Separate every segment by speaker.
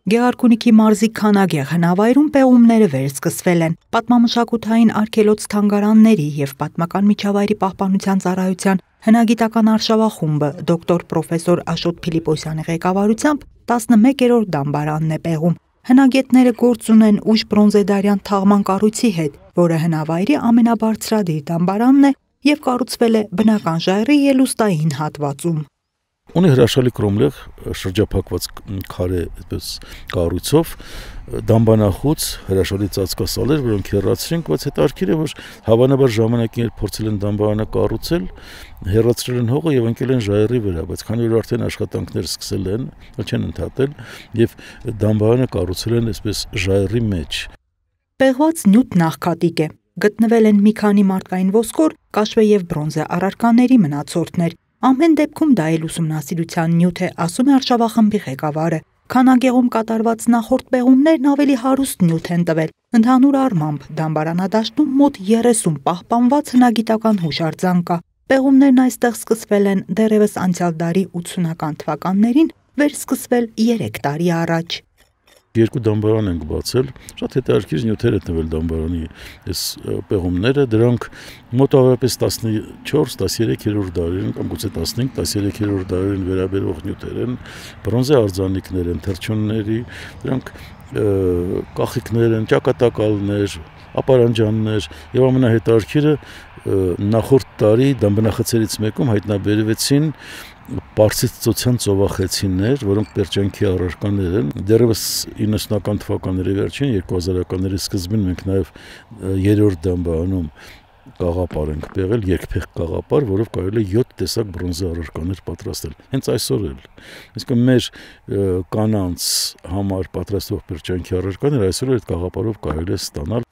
Speaker 1: Գեղարքունիքի մարզի Քանագեղ հնավայրում պեղումները վերսկսվել են։ Պատմամշակութային արգելոց թանգարանների եւ պատմական միջավայրի պահպանության ծառայության հնագիտական արշավախումբը դոկտոր պրոֆեսոր Աշոտ Փիլիպոսյանի ղեկավարությամբ 11-րդ դամբարանն է պեղում։ Հնագետները գործ ունեն ուշ բրոնզեդարյան թաղման կառույցի հետ, որը հնավայրի ամենաբարձրադիր դամբարանն է եւ կառուցվել է բնական ժայռի ելուստային հատվածում։
Speaker 2: Ունի հրաշալի կրոմլեղ շրջափակված քարե այդպես կառույցով դամբանախոց հրաշալի ծածկասալեր, որոնք հեռացրինք, բայց հետաքրքիր է, որ հավանաբար ժամանակին երբ փորձել են դամբարանը կառուցել, հեռացրել են հողը եւ ընկել են ժայռի վրա, բայց քանի որ արդեն աշխատանքներ սկսել են, չեն ընդհատել եւ դամբարանը կառուցել են այսպես ժայռի մեջ։
Speaker 1: Պեղված նյութն աղքատիկ է։ Գտնվել են մի քանի մարդկային ոսկոր, կաշվե եւ բրոնզե առարկաների մնացորդներ։ Ամեն դեպքում դա էլ ուսումնասիրության նյութ է, ասում է արշավախմբի ղեկավարը։ Քանագեղում կատարված նախորդ պեղումներն ավելի հարուստ նյութ են տվել։ Ընդհանուր առմամբ դամբարանադաշտում մոտ 30 պահպանված հնագիտական հուշարձան կա։ Պեղումներն այստեղ սկսվել են դեռևս անցյալ դարի 80-ական թվականներին, վերսկսվել 3 տարի առաջ։
Speaker 2: Երկու դամբարան ենք բացել, շատ հետաքրքիր նյութեր են տվել դամբարանի այս պեղումները, դրանք մոտավորապես 14-13-րդ դարերին կամ գուցե 15-13-րդ դարերին վերաբերող նյութեր են, բրոնզե արձանիկներ են, թռչունների, դրանք կախիկներ են, ճակատակալներ, ապարանջաններ եւ ամենահետաքրքիրը նախորդ տարի դամբնախցերից մեկում հայտնաբերվեցին պարսիցծոցյան ծովախեցիներ, որոնք պերճանքի առարկաներ են։ Դեռևս 90-ական թվականների վերջին 2000-ականների սկզբին մենք նաև 3-րդ դամբարանում կաղապար ենք պեղել, երկփեղ կաղապար, որով կարելի է 7 տեսակ բրոնզե առարկաներ պատրաստել։ Հենց այսօր էլ։ Այսինքն մեր կանանց համար պատրաստող պերճանքի առարկաներ այսօր այդ կաղապարով կարելի է ստանալ։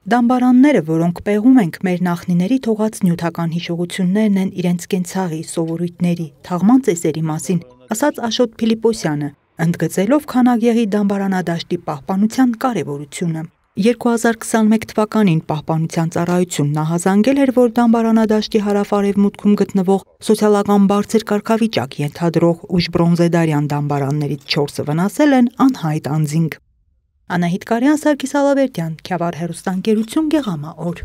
Speaker 1: Դամբարանները, որոնք պեղում ենք, մեր նախնիների թողած նյութական հիշողություններն են իրենց կենցաղի, սովորույթների, թաղման ծեսերի մասին, ասաց Աշոտ Փիլիպոսյանը, ընդգծելով Քանագեղի դամբարանադաշտի պահպանության կարևորությունը։ 2021 թվականին Պահպանության ծառայությունն ահազանգել էր, որ դամբարանադաշտի հարավ-արևմուտքում գտնվող սոցիալական բարձր կարգավիճակ ենթադրող ուշ բրոնզեդարյան դամբարաններից 4-ը վնասել են անհայտ անձինք։ Անահիտ Կարյան, Սարգիս Ալավերդյան, Քյավառ հեռուստաընկերություն, Գեղամա օր։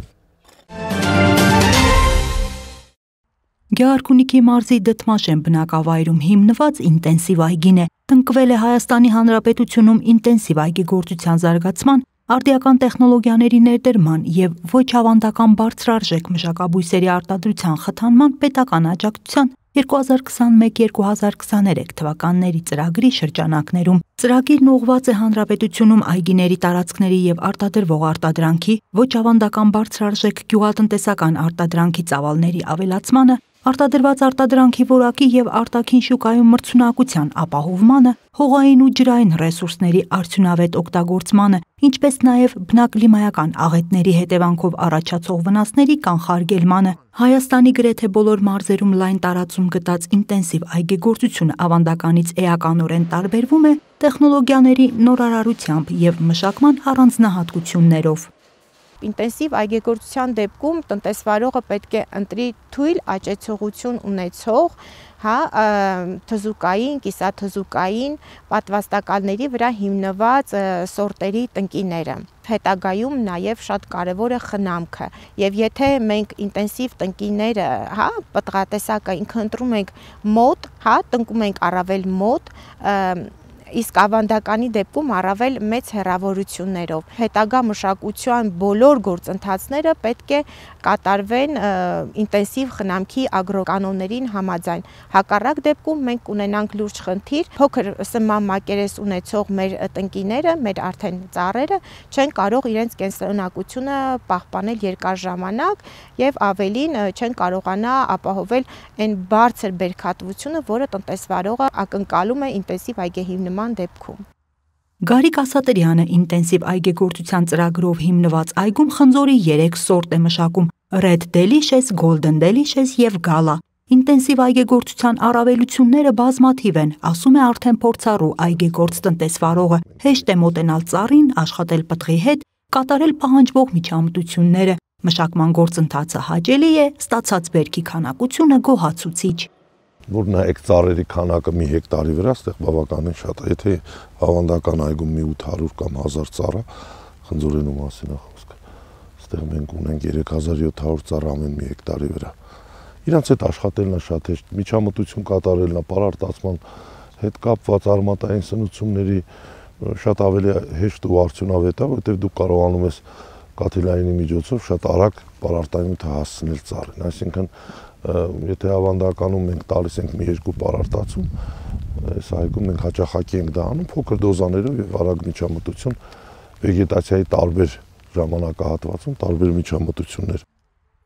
Speaker 1: Գեղարքունիքի մարզի Դդմաշեն բնակավայրում հիմնված ինտենսիվ այգին է, տնկվել է Հայաստանի Հանրապետությունում ինտենսիվ այգեգործության զարգացման, արդիական տեխնոլոգիաների ներդրման եւ ոչ ավանդական բարձրարժեք մշակաբույսերի արտադրության խթանման պետական աջակցության 2021-2023 թվականների ծրագրի շրջանակներում։ Ծրագիրն ուղղված է հանրապետությունում այգիների տարածքների եւ արտադրվող արտադրանքի, ոչ ավանդական բարձրարժեք գյուղատնտեսական արտադրանքի ծավալների ավելացմանը, արտադրված արտադրանքի որակի եւ արտաքին շուկայում մրցունակության ապահովմանը, հողային ու ջրային ռեսուրսների արդյունավետ օգտագործմանը, ինչպես նաեւ բնակլիմայական աղետների հետևանքով առաջացող վնասների կանխարգելմանը։ Հայաստանի գրեթե բոլոր մարզերում լայն տարածում գտած ինտենսիվ այգեգործությունը ավանդականից էականորեն տարբերվում է տեխնոլոգիաների նորարարությամբ եւ մշակման առանձնահատկություններով։
Speaker 3: Ինտենսիվ այգեգործության դեպքում տնտեսվարողը պետք է ընտրի թույլ աճեցողություն ունեցող, թզուկային, կիսաթզուկային պատվաստակալների վրա հիմնված սորտերի տնկիները։ Հետագայում նաև շատ կարևոր է խնամքը, եւ եթե մենք ինտենսիվ տնկիները, պտղատեսակը ինքը ընտրում ենք մոտ, տնկում ենք առավել մոտ, իսկ ավանդականի դեպքում առավել մեծ հեռավորություններով։ Հետագա մշակության բոլոր գործընթացները պետք է կատարվեն ինտենսիվ խնամքի ագրոկանոններին համաձայն։ Հակառակ դեպքում մենք կունենանք լուրջ խնդիր, փոքր սնման մակերես ունեցող մեր տնկիները, մեր արդեն ծառերը չեն կարող իրենց կենսունակությունը պահպանել երկար ժամանակ եւ ավելին չեն կարողանա ապահովել այն բարձր բերքատվությունը, որը տնտեսվարողը ակնկալում է ինտենսիվ այգեհիմնման դեպքում։
Speaker 1: Գարիկ Ասատրյանը ինտենսիվ այգեգործության ծրագրով հիմնված այգում խնձորի 3 սորտ է մշակում՝ Red Delicious, Golden Delicious եւ Gala։ Ինտենսիվ այգեգործության առավելությունները բազմաթիվ են, ասում է արդեն փորձառու այգեգործ տնտեսվարողը։ Հեշտ է մոտենալ ծառին, աշխատել պտղի հետ, կատարել պահանջվող միջամտությունները։ Մշակման գործընթացը հաճելի է, ստացած բերքի քանակությունը գոհացուցիչ։
Speaker 4: որ նայեք ծառերի քանակը մի հեկտարի վրա, այստեղ բավականին շատ է։ Եթե ավանդական այգում մի 800 կամ 1000 ծառա, խնձորենու մասին է խոսքը, այստեղ մենք ունենք 3700 ծառա ամեն մի հեկտարի վրա։ Իրանց հետ աշխատելն է շատ հեշտ, միջամտություն կատարելն է, պարարտացման հետ կապված արմատային սնուցումների շատ ավելի հեշտ ու արդյունավետ է, որովհետև դու կարողանում ես կաթիլայինի միջոցով շատ արագ պարարտանյութը հասցնել ծառին։ Այսինքն, եթե ավանդականում մենք տալիս ենք մի 2 պարարտացում, այս այգում մենք հաճախակի ենք դա անում փոքր դոզաներով եւ արագ միջամտություն վեգետացիայի տարբեր ժամանակահատվածում, տարբեր միջամտություններ։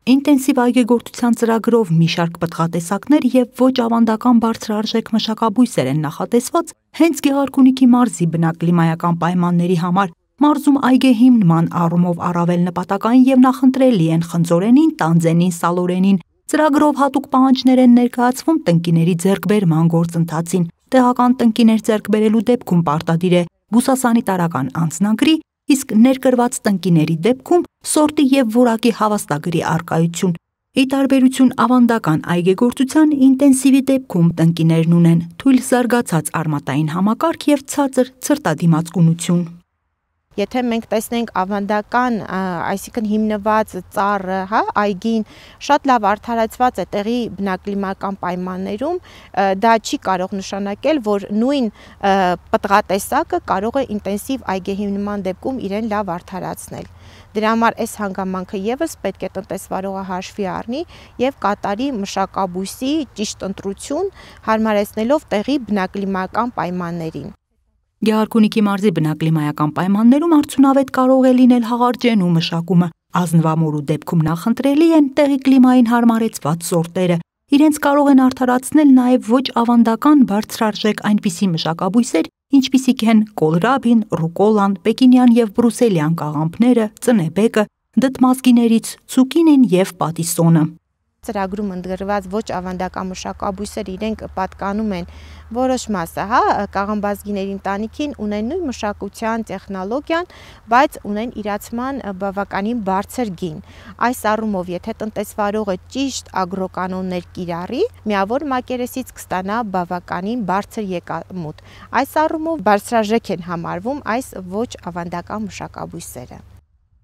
Speaker 1: Ինտենսիվ այգեգործության ծրագրով մի շարք պտղատեսակներ եւ ոչ ավանդական բարձրարժեք մշակաբույսեր են նախատեսված հենց Գեղարքունիքի մարզի բնակլիմայական պայմանների համար։ Մարզում այգեհիմնման առումով առավել նպատակային եւ նախընտրելի են խնձորենին, տանձենին, սալորենին։ Ծրագրով հատուկ պահանջներ են ներկայացվում տնկիների ձեռքբերման գործընթացին։ Տեղական տնկիներ ձեռք բերելու դեպքում պարտադիր է բուսասանիտարական անձնագրի, իսկ ներկրված տնկիների դեպքում սորտի եւ որակի հավաստագրի առկայություն։ Ի տարբերություն ավանդական այգեգործության, ինտենսիվի դեպքում տնկիներն ունեն թույլ զարգացած արմատային համակարգ եւ ցածր ցրտադիմացկունություն։
Speaker 3: Եթե մենք տեսնենք ավանդական, այսինքն հիմնված ծառը, այգին շատ լավ արդարացված է տեղի բնակլիմայական պայմաններում, դա չի կարող նշանակել, որ նույն պտղատեսակը կարող է ինտենսիվ այգեհիմնման դեպքում իրեն լավ արդարացնել։ Դրա համար այս հանգամանքը եւս պետք է տնտեսվարողը հաշվի առնի եւ կատարի մշակաբույսի ճիշտ ընտրություն, հարմարեցնելով տեղի բնակլիմայական պայմաններին։
Speaker 1: Գեղարքունիքի մարզի բնակլիմայական պայմաններում արդյունավետ կարող է լինել հաղարջենու մշակումը։ Ազնվամորու դեպքում նախընտրելի են տեղի կլիմային հարմարեցված սորտերը։ Իրենց կարող են արդարացնել նաև ոչ ավանդական բարձրարժեք այնպիսի մշակաբույսեր, ինչպիսիք են կոլրաբին, ռուկոլան, պեկինյան եւ բրուսելյան կաղամբները, ծնեբեկը, դդմազգիներից ցուկինին եւ պատիսոնը։
Speaker 3: Ծրագրում ընդգրկված ոչ ավանդական մշակաբույսեր իրենք պատկանում են որոշ մասը, կաղամբազգիների ընտանիքին ունեն նույն մշակության տեխնոլոգիան, բայց ունեն իրացման բավականին բարձր գին։ Այս առումով, եթե տնտեսվարողը ճիշտ ագրոկանոններ կիրառի, միավոր մակերեսից կստանա բավականին բարձր եկամուտ։ Այս առումով բարձրարժեք են համարվում այս ոչ ավանդական մշակաբույսերը։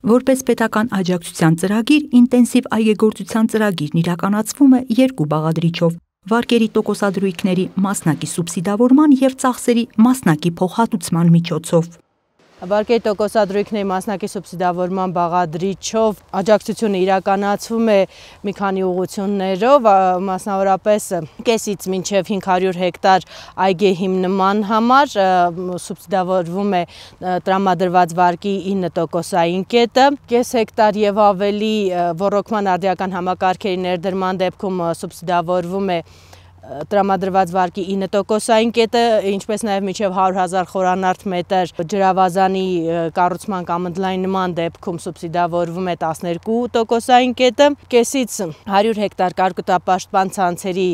Speaker 1: Որպես պետական աջակցության ծրագիր, ինտենսիվ այգեգործության ծրագիրն իրականացվում է 2 բաղադրիչով՝ վարկերի տոկոսադրույքների մասնակի սուբսիդավորման եւ ծախսերի մասնակի փոխհատուցման միջոցով։
Speaker 5: Վարկերի տոկոսադրույքների մասնակի սուբսիդավորման բաղադրիչով աջակցությունը իրականացվում է մի քանի ուղղություններով, մասնավորապես կեսից մինչև 500 հեկտար այգեհիմնման համար սուբսիդավորվում է տրամադրված վարկի 9%-ային կետը, կես հեկտար եւ ավելի ոռոգման արդիական համակարգերի ներդրման դեպքում սուբսիդավորվում է տրամադրված վարկի 9%-ային կետը, ինչպես նաև մինչև 100,000 խորանարդ մետր ջրավազանի կառուցման կամ ընդլայնման դեպքում սուբսիդավորվում է 12%-ային կետը, կեսից 100 հեկտար կարկուտապաշտպան ցանցերի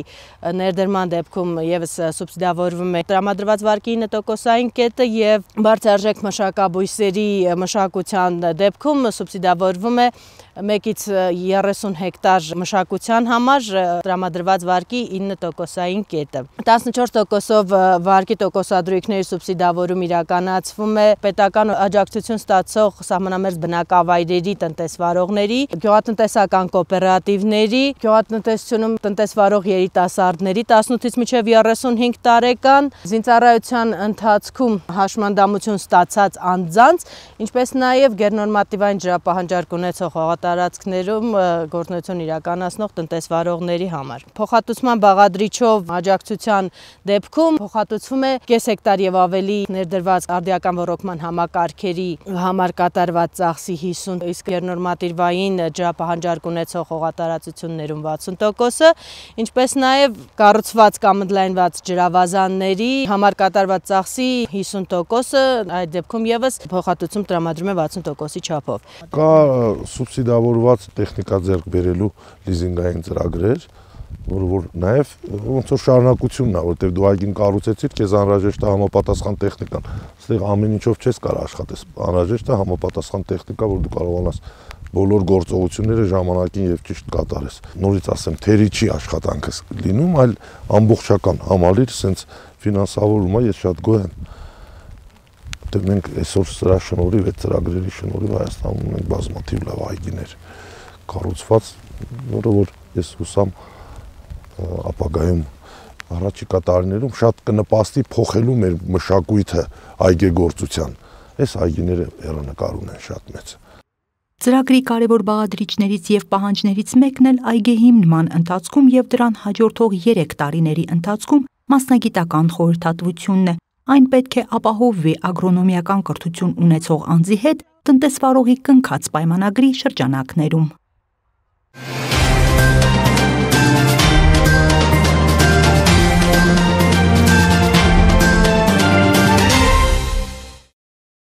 Speaker 5: ներդրման դեպքում եւս սուբսիդավորվում է տրամադրված վարկի 9%-ային կետը եւ բարձրարժեք մշակաբույսերի մշակության դեպքում սուբսիդավորվում է 1-ից 30 հեկտար մշակության համար տրամադրված վարկի 9%-ային կետը։ 14%-ով վարկի տոկոսադրույքների սուբսիդավորում իրականացվում է պետական աջակցություն ստացող սահմանամերձ բնակավայրերի տնտեսվարողների, գյուղատնտեսական կոոպերատիվների, գյուղատնտեսությունում տնտեսվարող երիտասարդների 18-ից մինչև 35 տարեկան, զինծառայության ընթացքում հաշմանդամություն ստացած անձանց, ինչպես նաև գերնորմատիվային ջրապահանջարկ ունեցող տարածքներում գործունեություն իրականացնող տնտեսվարողների համար։ Փոխհատուցման բաղադրիչով աջակցության դեպքում փոխհատուցվում է կես հեկտար եւ ավելի ներդրված արդիական ոռոգման համակարգերի համար կատարված ծախսի 50%, իսկ գերնորմատիվային ջրապահանջարկ ունեցող հողատարածություններում 60%, ինչպես նաև կառուցված կամ ընդլայնված ջրավազանների համար կատարված ծախսի 50%, այդ դեպքում եւս փոխհատուցում տրամադրում է 60%-ի չափով։
Speaker 4: Կա սուբսիդավորված տեխնիկա ձեռք բերելու լիզինգային ծրագրեր, որ նաև ոնց որ շարունակությունն է, որտեղ դու այգին կառուցեցիր, քեզ անհրաժեշտ է համապատասխան տեխնիկան։ Այստեղ ամեն ինչով չես կարող աշխատես, անհրաժեշտ է համապատասխան տեխնիկա, որ դու կարողանաս բոլոր գործողությունները ժամանակին եւ ճիշտ կատարես։ Նորից ասեմ, թերի չի աշխատանքը լինում, այլ ամբողջական համալիր, սենց ֆինանսավորումը ես շատ գոհ եմ։ Դե մենք այսօր սրա շնորհիվ, այդ ծրագրերի շնորհիվ Հայաստանում ունենք բազմաթիվ լավ այգիներ կառուցված, որը որ ես հուսամ ապագայում առաջիկա տարիներում շատ կնպաստի փոխելու մեր մշակույթը այգեգործության։ Այս այգիները հեռանկար ունեն շատ մեծ։
Speaker 1: Ծրագրի կարևոր բաղադրիչներից եւ պահանջներից մեկն էլ այգեհիմնման ընթացքում եւ դրան հաջորդող 3 տարիների ընթացքում մասնագիտական խորհրդատվությունն է։ Այն պետք է ապահովվի ագրոնոմիական կրթություն ունեցող անձի հետ տնտեսվարողի կնքած պայմանագրի շրջանակներում։